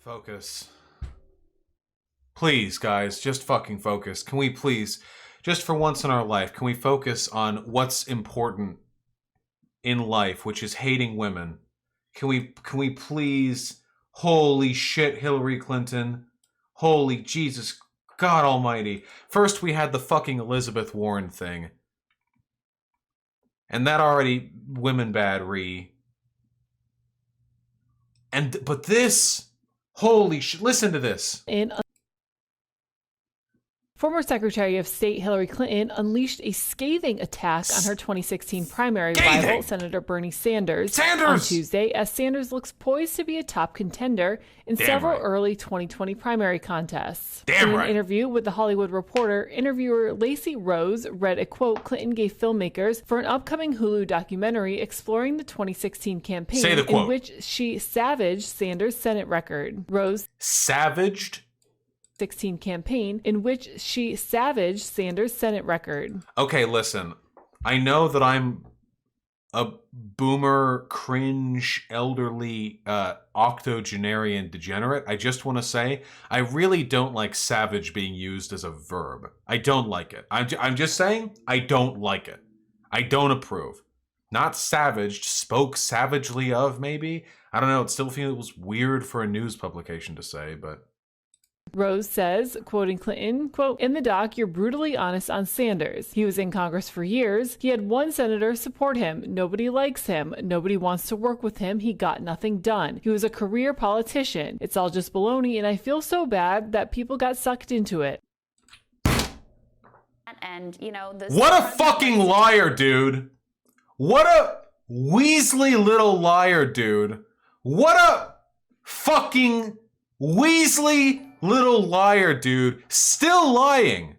Focus. Please, guys, just fucking focus. Can we please, just for once in our life, can we focus on what's important in life, which is hating women? Can we please, holy shit, Hillary Clinton. Holy Jesus, God almighty. First we had the fucking Elizabeth Warren thing. And that already women bad but this, holy shit, listen to this. Former Secretary of State Hillary Clinton unleashed a scathing attack on her 2016 primary rival, Senator Bernie Sanders, on Tuesday, as Sanders looks poised to be a top contender in several early 2020 primary contests. In an interview with The Hollywood Reporter, interviewer Lacey Rose read a quote Clinton gave filmmakers for an upcoming Hulu documentary exploring the 2016 campaign in which she savaged Sanders' Senate record. Rose savaged 2016 campaign in which she savaged Sanders' Senate record. Okay, listen. I know that I'm a boomer, cringe, elderly, octogenarian degenerate. I just want to say, I really don't like savage being used as a verb. I don't like it. I'm just saying, I don't like it. I don't approve. Not savaged, spoke savagely of, maybe? I don't know, it still feels weird for a news publication to say, but... Rose says, quoting Clinton, quote, "In the doc, you're brutally honest on Sanders. He was in Congress for years. He had one senator support him. Nobody likes him. Nobody wants to work with him. He got nothing done. He was a career politician. It's all just baloney, and I feel so bad that people got sucked into it." And, you know, what a fucking liar, dude. What a Weasley little liar, dude. What a fucking Weasley little liar, dude. Still lying.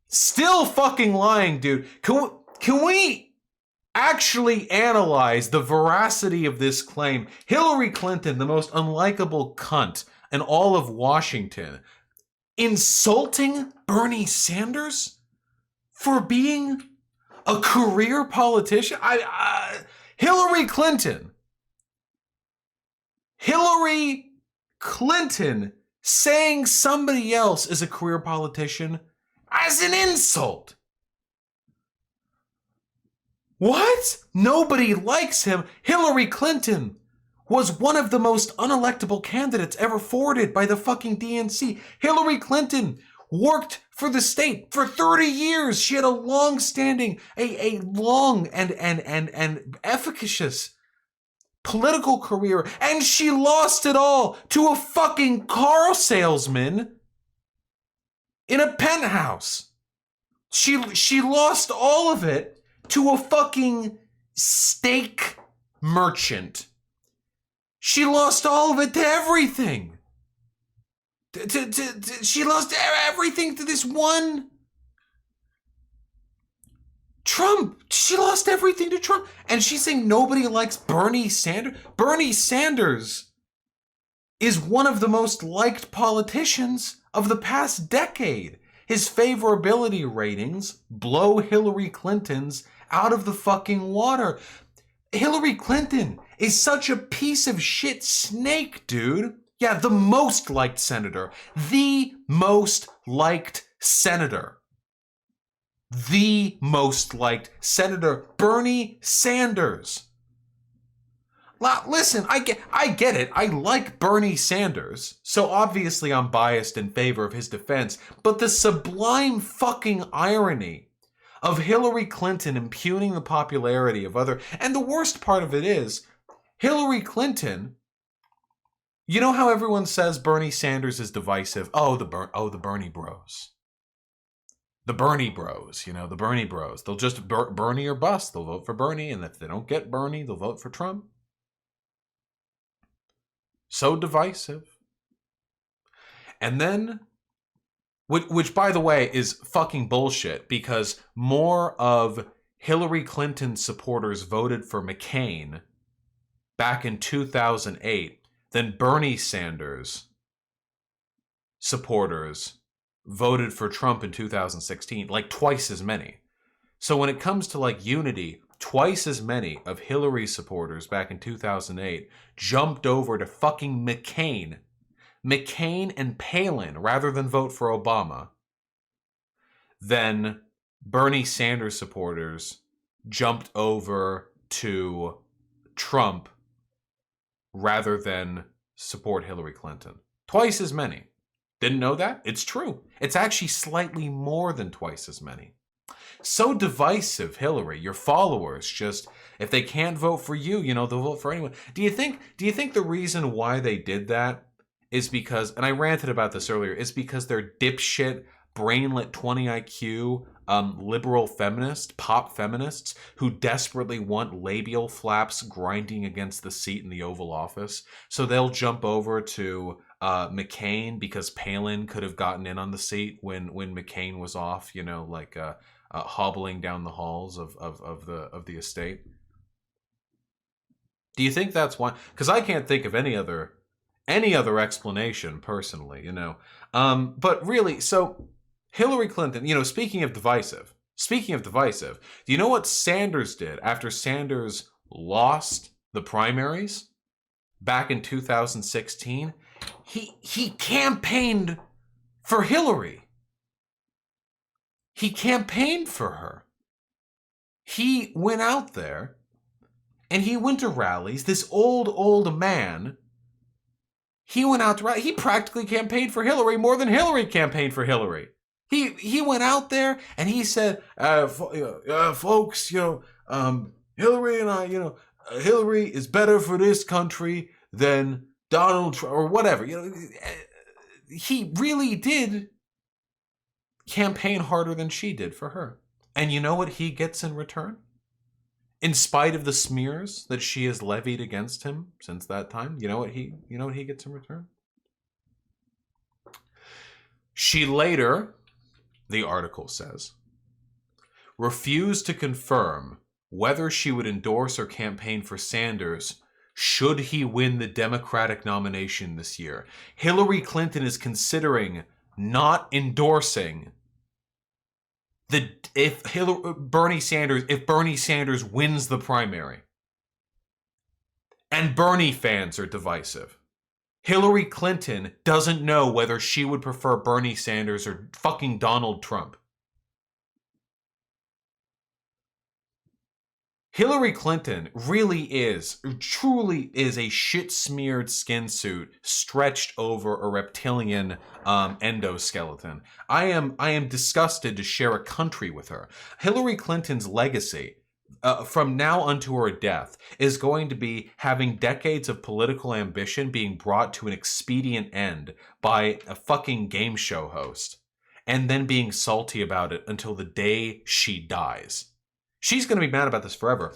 Still fucking lying, dude. Can we actually analyze the veracity of this claim? Hillary Clinton, the most unlikable cunt in all of Washington, insulting Bernie Sanders for being a career politician? Hillary Clinton saying somebody else is a career politician as an insult. What? Nobody likes him. Hillary Clinton was one of the most unelectable candidates ever forwarded by the fucking DNC. Hillary Clinton worked for the state for 30 years. She had a long-standing, a long and efficacious political career, and she lost it all to a fucking car salesman in a penthouse. She lost all of it to a fucking steak merchant. She lost all of it to everything. She lost everything to this one Trump. She lost everything to Trump. And she's saying nobody likes Bernie Sanders. Bernie Sanders is one of the most liked politicians of the past decade. His favorability ratings blow Hillary Clinton's out of the fucking water. Hillary Clinton is such a piece of shit snake, dude. Yeah, the most liked senator. The most liked senator. The most liked senator, Bernie Sanders. Listen, I get it. I like Bernie Sanders, so obviously I'm biased in favor of his defense, but the sublime fucking irony of Hillary Clinton impugning the popularity of other, and the worst part of it is, Hillary Clinton, you know how everyone says Bernie Sanders is divisive? The Bernie bros. The Bernie bros, you know, the Bernie bros. They'll just Bernie or bust. They'll vote for Bernie, and if they don't get Bernie, they'll vote for Trump. So divisive. And then, which by the way is fucking bullshit, because more of Hillary Clinton supporters voted for McCain back in 2008 than Bernie Sanders supporters voted for Trump in 2016, like twice as many. So when it comes to like unity, twice as many of Hillary supporters back in 2008 jumped over to fucking McCain and Palin rather than vote for Obama than Bernie Sanders supporters jumped over to Trump rather than support Hillary Clinton. Twice as many. Didn't know that? It's true. It's actually slightly more than twice as many. So divisive, Hillary. Your followers just, if they can't vote for you, they'll vote for anyone. Do you think the reason why they did that is because, and I ranted about this earlier, is because they're dipshit, brainlet 20 IQ, liberal pop feminists who desperately want labial flaps grinding against the seat in the Oval Office? So they'll jump over to McCain because Palin could have gotten in on the seat when McCain was off, hobbling down the halls of the estate. Do you think that's why? Because I can't think of any other explanation personally, But really, so Hillary Clinton, speaking of divisive, do you know what Sanders did after Sanders lost the primaries back in 2016? He campaigned for Hillary. He campaigned for her. He went out there and he went to rallies. This old man, he went out to rallies. He practically campaigned for Hillary more than Hillary campaigned for Hillary. He went out there and he said, folks, Hillary and I, Hillary is better for this country than Donald Trump or whatever. He really did campaign harder than she did for her. And you know what he gets in return? In spite of the smears that she has levied against him since that time, you know what he gets in return? She later, the article says, refused to confirm whether she would endorse or campaign for Sanders should he win the Democratic nomination this year. Hillary Clinton is considering not endorsing if Bernie Sanders wins the primary. And Bernie fans are divisive. Hillary Clinton doesn't know whether she would prefer Bernie Sanders or fucking Donald Trump. Hillary Clinton truly is a shit-smeared skin suit stretched over a reptilian endoskeleton. I am disgusted to share a country with her. Hillary Clinton's legacy, from now unto her death, is going to be having decades of political ambition being brought to an expedient end by a fucking game show host, and then being salty about it until the day she dies. She's going to be mad about this forever.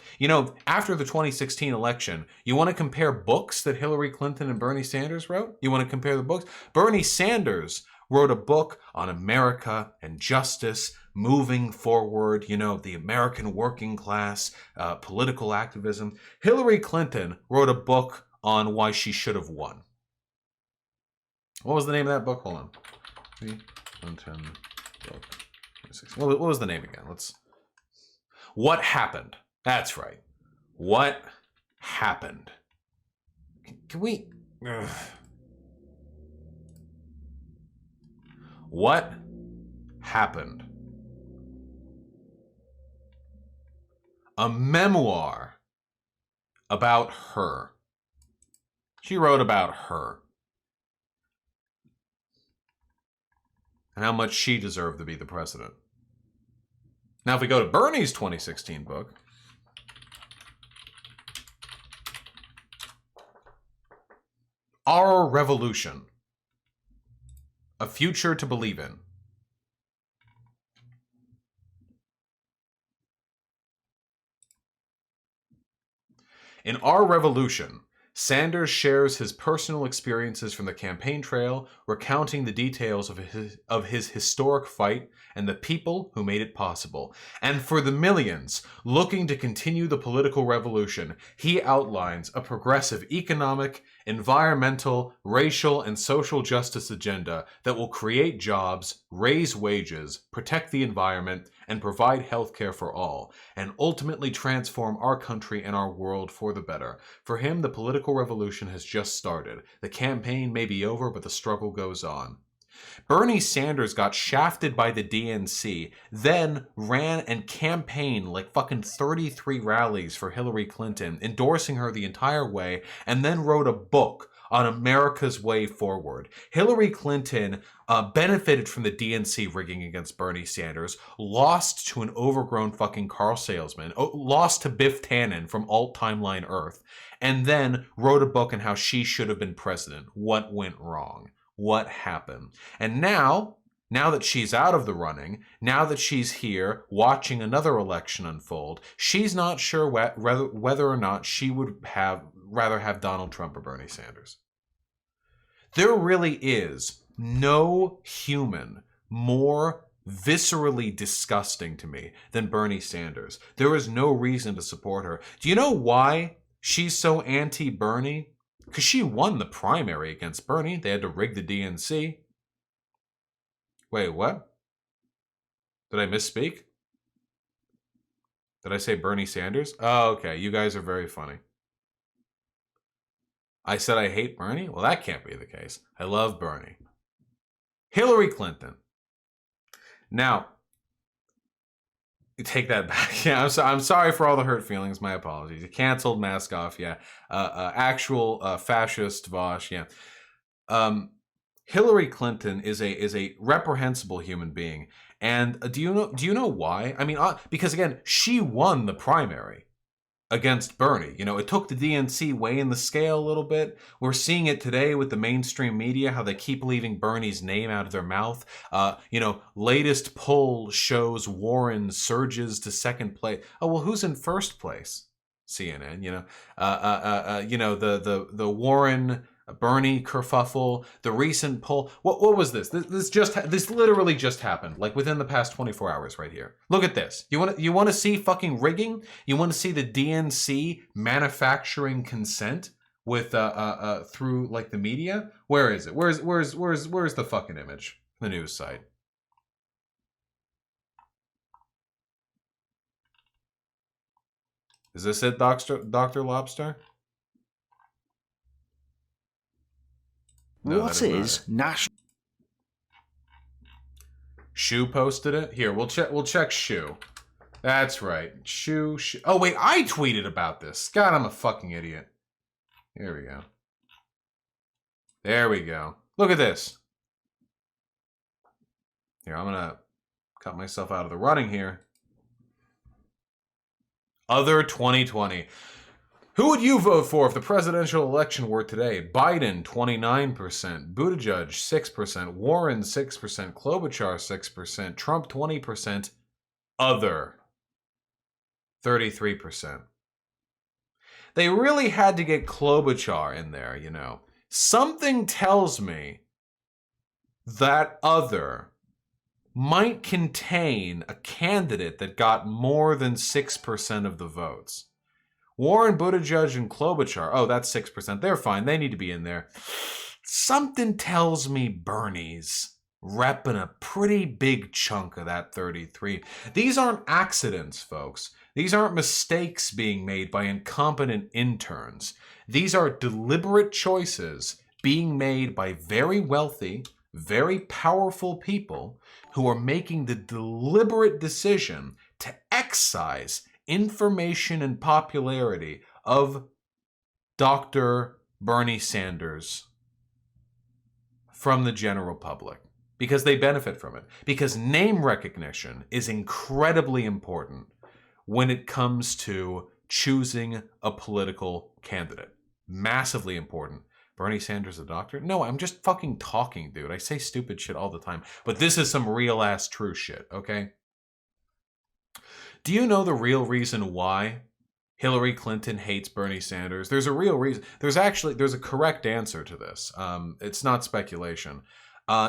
After the 2016 election, you want to compare books that Hillary Clinton and Bernie Sanders wrote? You want to compare the books? Bernie Sanders wrote a book on America and justice, moving forward, the American working class, political activism. Hillary Clinton wrote a book on why she should have won. What was the name of that book? Hold on. Clinton book. What was the name again? What happened? That's right. What happened? Can we... Ugh. What happened? A memoir about her. She wrote about her. And how much she deserved to be the president. Now, if we go to Bernie's 2016 book, Our Revolution, A Future to Believe in. In Our Revolution, Sanders shares his personal experiences from the campaign trail, recounting the details of his historic fight and the people who made it possible. And for the millions looking to continue the political revolution, he outlines a progressive economic environmental, racial, and social justice agenda that will create jobs, raise wages, protect the environment, and provide healthcare for all, and ultimately transform our country and our world for the better. For him, the political revolution has just started. The campaign may be over, but the struggle goes on. Bernie Sanders got shafted by the DNC, then ran and campaigned like fucking 33 rallies for Hillary Clinton, endorsing her the entire way, and then wrote a book on America's way forward. Hillary Clinton benefited from the DNC rigging against Bernie Sanders, lost to an overgrown fucking car salesman, lost to Biff Tannen from Alt Timeline Earth, and then wrote a book on how she should have been president. What went wrong? What happened? And now that she's out of the running, now that she's here watching another election unfold, she's not sure whether or not she would rather have Donald Trump or Bernie Sanders. There really is no human more viscerally disgusting to me than Bernie Sanders. There is no reason to support her. Do you know why she's so anti-Bernie? Because she won the primary against Bernie. They had to rig the DNC. Wait, what? Did I misspeak? Did I say Bernie Sanders? Oh, okay. You guys are very funny. I said I hate Bernie? Well, that can't be the case. I love Bernie. Hillary Clinton. Now, take that back. Yeah, I'm sorry for all the hurt feelings. My apologies. Canceled, mask off. Yeah, actual fascist Vosh. Yeah. Hillary Clinton is a reprehensible human being, and do you know why? I mean, because again, she won the primary against Bernie. You know, it took the DNC weighing the scale a little bit. We're seeing it today with the mainstream media, how they keep leaving Bernie's name out of their mouth. Latest poll shows Warren surges to second place. Oh, well, who's in first place? CNN, the Warren Bernie kerfuffle, the recent poll. What was this? This literally just happened, like within the past 24 hours, right here. Look at this. You want to see fucking rigging? You want to see the DNC manufacturing consent with through like the media? Where is it? Where's the fucking image? The news site. Is this it, Dr. Lobster? No, what is national? Shu posted it. Here, we'll check Shu. That's right. Shu. Oh wait, I tweeted about this. God, I'm a fucking idiot. Here we go. There we go. Look at this. Here, I'm gonna cut myself out of the running here. Other 2020. Who would you vote for if the presidential election were today? Biden, 29%. Buttigieg, 6%. Warren, 6%. Klobuchar, 6%. Trump, 20%. Other, 33%. They really had to get Klobuchar in there, you know. Something tells me that other might contain a candidate that got more than 6% of the votes. Warren, Buttigieg, and Klobuchar. Oh, that's 6%. They're fine. They need to be in there. Something tells me Bernie's repping a pretty big chunk of that 33. These aren't accidents, folks. These aren't mistakes being made by incompetent interns. These are deliberate choices being made by very wealthy, very powerful people who are making the deliberate decision to excise information and popularity of Dr. Bernie Sanders from the general public because they benefit from it. Because name recognition is incredibly important when it comes to choosing a political candidate. Massively important. Bernie Sanders a doctor? No, I'm just fucking talking, dude. I say stupid shit all the time. But this is some real ass true shit, okay? Do you know the real reason why Hillary Clinton hates Bernie Sanders? There's a real reason. There's a correct answer to this. It's not speculation.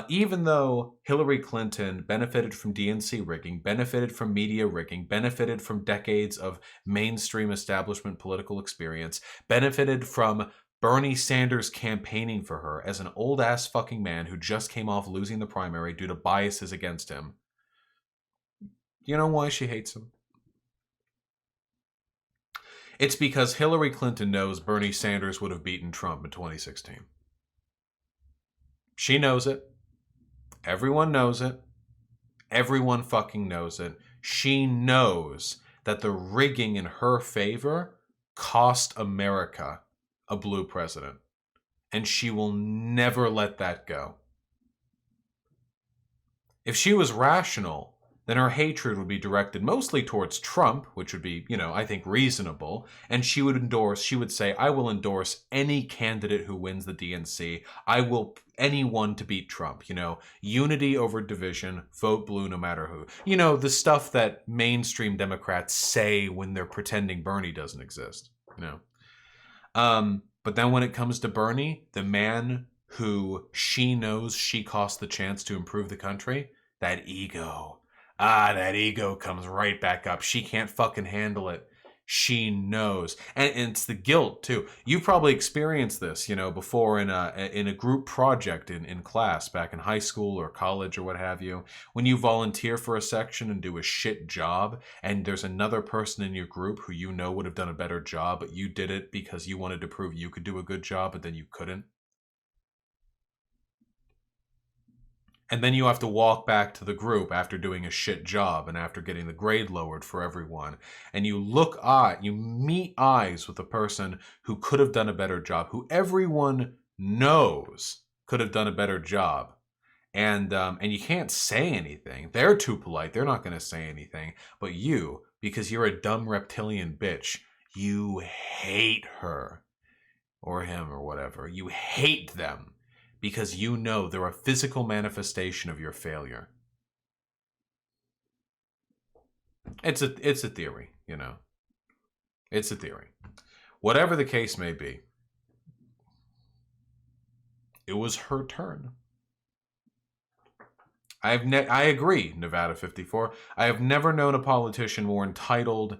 Even though Hillary Clinton benefited from DNC rigging, benefited from media rigging, benefited from decades of mainstream establishment political experience, benefited from Bernie Sanders campaigning for her as an old-ass fucking man who just came off losing the primary due to biases against him. You know why she hates him? It's because Hillary Clinton knows Bernie Sanders would have beaten Trump in 2016. She knows it. Everyone knows it. Everyone fucking knows it. She knows that the rigging in her favor cost America a blue president. And she will never let that go. If she was rational, then her hatred would be directed mostly towards Trump, which would be, I think reasonable. And she would say, I will endorse any candidate who wins the DNC. I will anyone to beat Trump, unity over division, vote blue no matter who. The stuff that mainstream Democrats say when they're pretending Bernie doesn't exist, But then when it comes to Bernie, the man who she knows she cost the chance to improve the country, that ego comes right back up. She can't fucking handle it. She knows. And it's the guilt, too. You've probably experienced this, before in a group project in class back in high school or college or what have you. When you volunteer for a section and do a shit job, and there's another person in your group who would have done a better job, but you did it because you wanted to prove you could do a good job, but then you couldn't. And then you have to walk back to the group after doing a shit job and after getting the grade lowered for everyone. And you meet eyes with a person who could have done a better job, who everyone knows could have done a better job. And you can't say anything. They're too polite. They're not going to say anything. But you, because you're a dumb reptilian bitch, you hate her or him or whatever. You hate them. Because they're a physical manifestation of your failure. It's a theory, It's a theory. Whatever the case may be, it was her turn. I agree, Nevada 54. I have never known a politician more entitled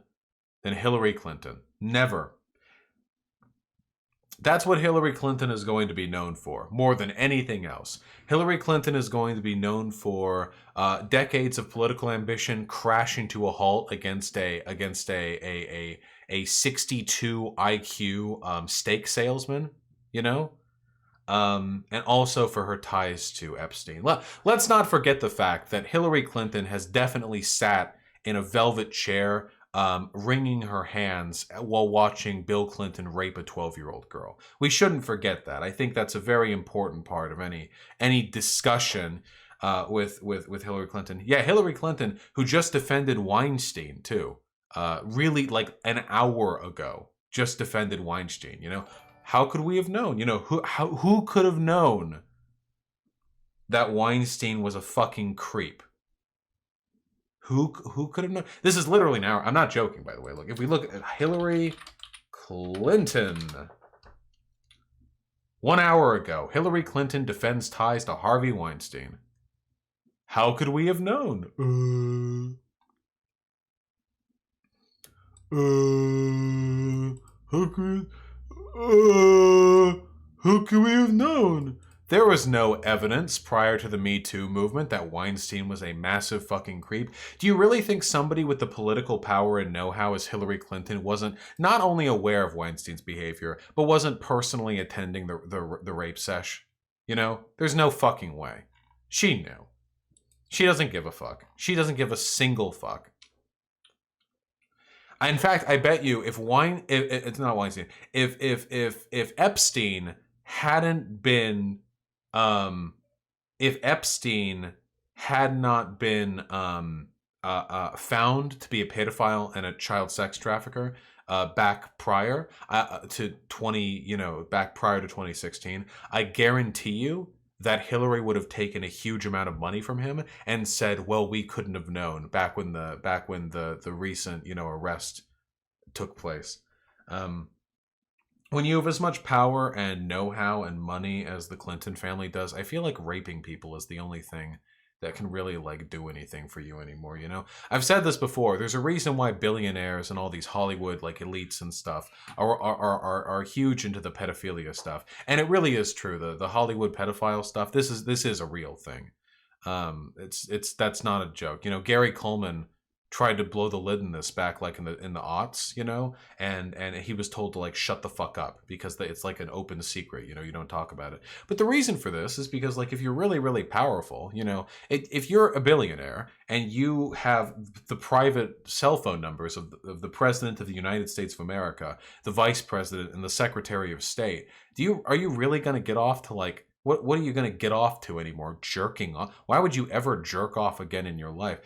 than Hillary Clinton. Never. That's what Hillary Clinton is going to be known for, more than anything else. Hillary Clinton is going to be known for decades of political ambition crashing to a halt against a 62 IQ steak salesman, and also for her ties to Epstein. Let's not forget the fact that Hillary Clinton has definitely sat in a velvet chair wringing her hands while watching Bill Clinton rape a 12-year-old girl. We shouldn't forget that. I think that's a very important part of any discussion with Hillary Clinton. Yeah, Hillary Clinton, who just defended Weinstein too, really like an hour ago, just defended Weinstein. How could we have known? Who could have known that Weinstein was a fucking creep? Who could have known? This is literally now. I'm not joking, by the way. Look, if we look at Hillary Clinton, 1 hour ago, Hillary Clinton defends ties to Harvey Weinstein. How could we have known? How could we have known? There was no evidence prior to the Me Too movement that Weinstein was a massive fucking creep. Do you really think somebody with the political power and know-how as Hillary Clinton wasn't not only aware of Weinstein's behavior, but wasn't personally attending the rape sesh? There's no fucking way. She knew. She doesn't give a fuck. She doesn't give a single fuck. In fact, I bet you if it's not Weinstein, if Epstein hadn't been if Epstein had not been found to be a pedophile and a child sex trafficker back prior to 2016, I guarantee you that Hillary would have taken a huge amount of money from him and said, "Well, we couldn't have known back when the recent arrest took place." When you have as much power and know-how and money as the Clinton family does, I feel like raping people is the only thing that can really like do anything for you anymore, you know? I've said this before. There's a reason why billionaires and all these Hollywood like elites and stuff are huge into the pedophilia stuff. And it really is true. The Hollywood pedophile stuff, this is a real thing. That's not a joke. You know, Gary Coleman tried to blow the lid in this back like in the aughts, you know, and he was told to like shut the fuck up because it's like an open secret, you know, you don't talk about it. But the reason for this is because like if you're really, really powerful, you know, if you're a billionaire and you have the private cell phone numbers of the president of the United States of America, the vice president, and the secretary of state, are you really going to get off to like, what are you going to get off to anymore? Jerking off? Why would you ever jerk off again in your life?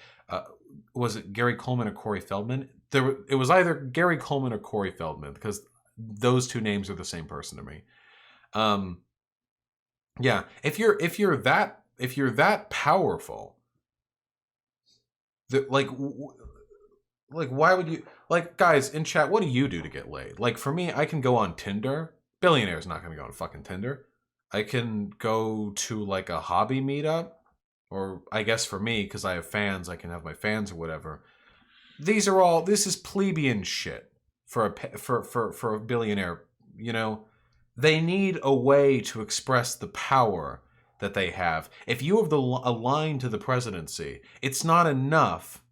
Was it Gary Coleman or Corey Feldman? It was either Gary Coleman or Corey Feldman because those two names are the same person to me. Yeah, if you're that powerful, like why would you like guys in chat? What do you do to get laid? Like for me, I can go on Tinder. Billionaire's not going to go on fucking Tinder. I can go to like a hobby meetup. Or I guess for me, because I have fans, I can have my fans or whatever. This is plebeian shit for a billionaire. You know, they need a way to express the power that they have. If you have a line to the presidency, it's not enough.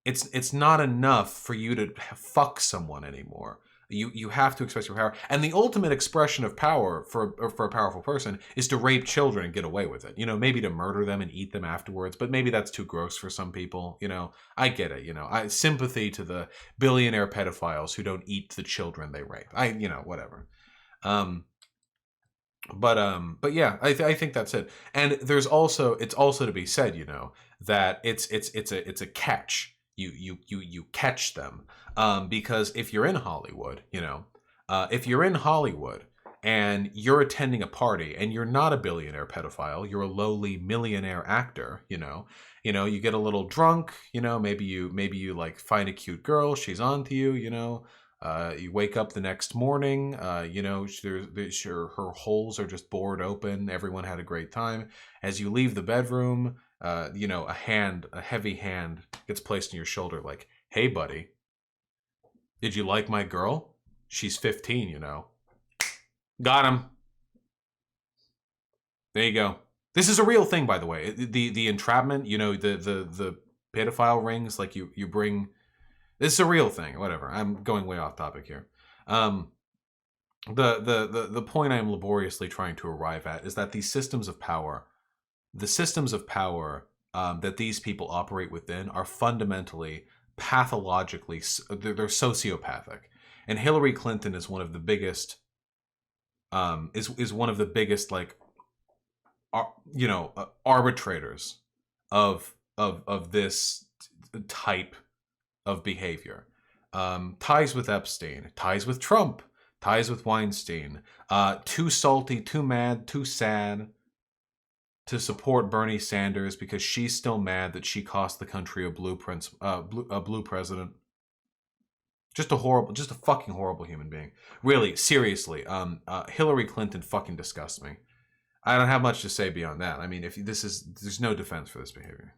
It's not enough for you to fuck someone anymore. You have to express your power. And the ultimate expression of power for a powerful person is to rape children and get away with it. You know, maybe to murder them and eat them afterwards, but maybe that's too gross for some people. You know, I get it. You know, sympathy to the billionaire pedophiles who don't eat the children they rape. You know, whatever. But yeah, I think that's it. And it's also to be said, you know, that it's a catch. You catch them. Because if you're in Hollywood, you know, if you're in Hollywood and you're attending a party and you're not a billionaire pedophile, you're a lowly millionaire actor, you know, you get a little drunk, you know, maybe you like find a cute girl, she's on to you, you know, you wake up the next morning, you know, her holes are just bored open. Everyone had a great time. As you leave the bedroom, you know, a heavy hand gets placed on your shoulder like, hey, buddy. Did you like my girl? She's 15, you know. Got him. There you go. This is a real thing, by the way. The entrapment, you know, the pedophile rings, like you bring. This is a real thing. Whatever. I'm going way off topic here. The point I'm laboriously trying to arrive at is that these systems of power, that these people operate within, are fundamentally pathologically, they're sociopathic. And Hillary Clinton is one of the biggest is one of the biggest like you know, arbitrators of this type of behavior. Ties with Epstein, ties with Trump, ties with Weinstein, too salty, too mad, too sad to support Bernie Sanders because she's still mad that she cost the country a blue president. Just a fucking horrible human being. Really, seriously, Hillary Clinton fucking disgusts me. I don't have much to say beyond that. I mean, there's no defense for this behavior.